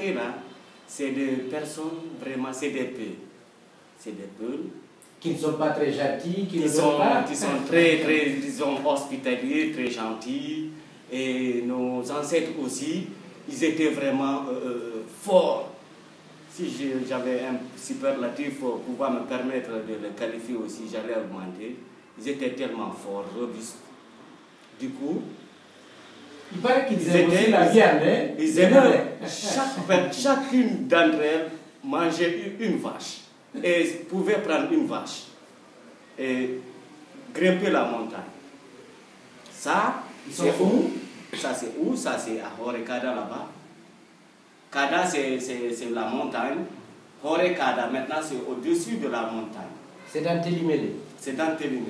chantez là, c'est des personnes vraiment, c'est des peuls. C'est des peuls. Qui ne sont pas très gentils, qui sont très, disons, hospitaliers, très gentils. Et nos ancêtres aussi, ils étaient vraiment forts. Si j'avais un superlatif pour pouvoir me permettre de le qualifier aussi, j'allais augmenter. Ils étaient tellement forts, robustes. Du coup, il paraît qu'ils aimaient aussi la viande. Ils aimaient, chacune d'entre elles mangeait une vache. Et pouvaient prendre une vache et grimper la montagne. Ça, c'est où? Ça, c'est où? Ça, c'est à Horekada là-bas. Kada, c'est la montagne. Horekada, maintenant, c'est au-dessus de la montagne. C'est dans Télimélé. C'est dans Télimélé,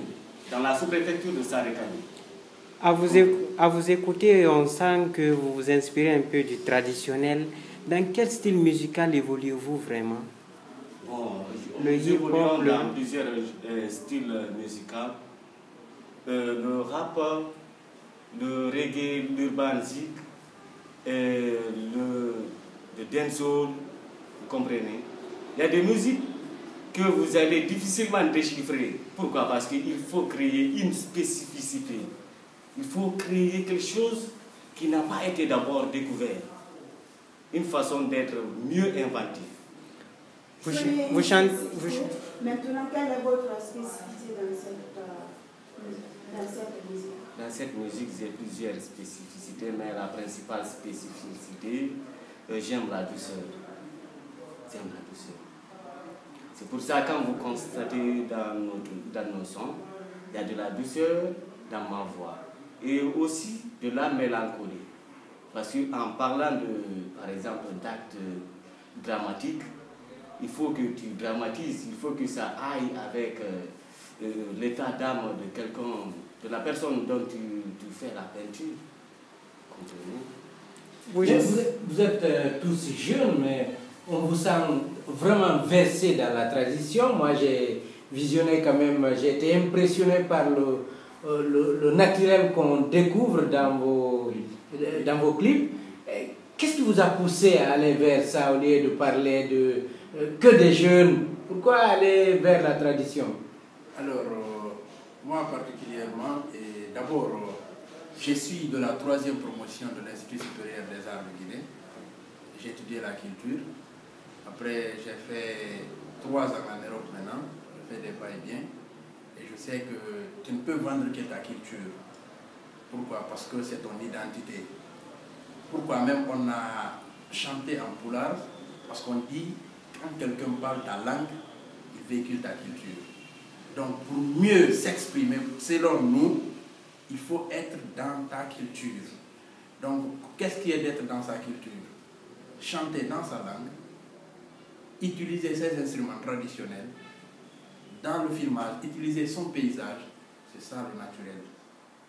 dans la sous-préfecture de Sarekani. À vous écouter, on sent que vous vous inspirez un peu du traditionnel. Dans quel style musical évoluez-vous vraiment? Bon, nous évoluons dans plusieurs styles musicaux. Le rap, le reggae, l'urban zik, le dancehall, vous comprenez? Il y a des musiques que vous allez difficilement déchiffrer. Pourquoi? Parce qu'il faut créer une spécificité. Il faut créer quelque chose qui n'a pas été d'abord découvert. Une façon d'être mieux inventif. Vous chantez. Maintenant, quelle est votre spécificité dans cette musique? Dans cette musique, j'ai plusieurs spécificités, mais la principale spécificité, j'aime la douceur. J'aime la douceur. C'est pour ça que quand vous constatez dans nos sons, il y a de la douceur dans ma voix. Et aussi de la mélancolie. Parce qu'en parlant par exemple, d'actes dramatiques, il faut que tu dramatises, il faut que ça aille avec l'état d'âme de quelqu'un, de la personne dont tu fais la peinture. Vous êtes tous jeunes, mais on vous sent vraiment versé dans la tradition. Moi, j'ai visionné quand même, j'ai été impressionné par le naturel qu'on découvre dans vos clips. Qu'est-ce qui vous a poussé à aller vers ça au lieu de parler que des jeunes? Pourquoi aller vers la tradition? Alors, moi particulièrement, d'abord, je suis de la 3e promotion de l'Institut supérieur des arts de Guinée. J'ai étudié la culture. Après, j'ai fait 3 ans en Europe maintenant. Je fais des va-et-vient. Et je sais que tu ne peux vendre que ta culture. Pourquoi? Parce que c'est ton identité. Pourquoi même on a chanté en poulard? Parce qu'on dit, quand quelqu'un parle ta langue, il véhicule ta culture. Donc pour mieux s'exprimer, selon nous, il faut être dans ta culture. Donc qu'est-ce qui est d'être dans sa culture? Chanter dans sa langue, utiliser ses instruments traditionnels, dans le filmage, utiliser son paysage, c'est ça le naturel.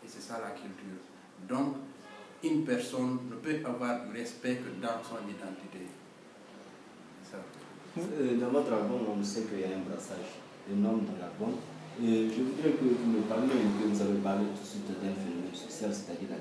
Et c'est ça la culture. Donc, une personne ne peut avoir du respect que dans son identité. C'est ça. Dans votre album, on sait qu'il y a un brassage énorme dans l'album. Je voudrais que vous me parliez un peu, vous avez parlé tout de suite d'un phénomène social, c'est-à-dire la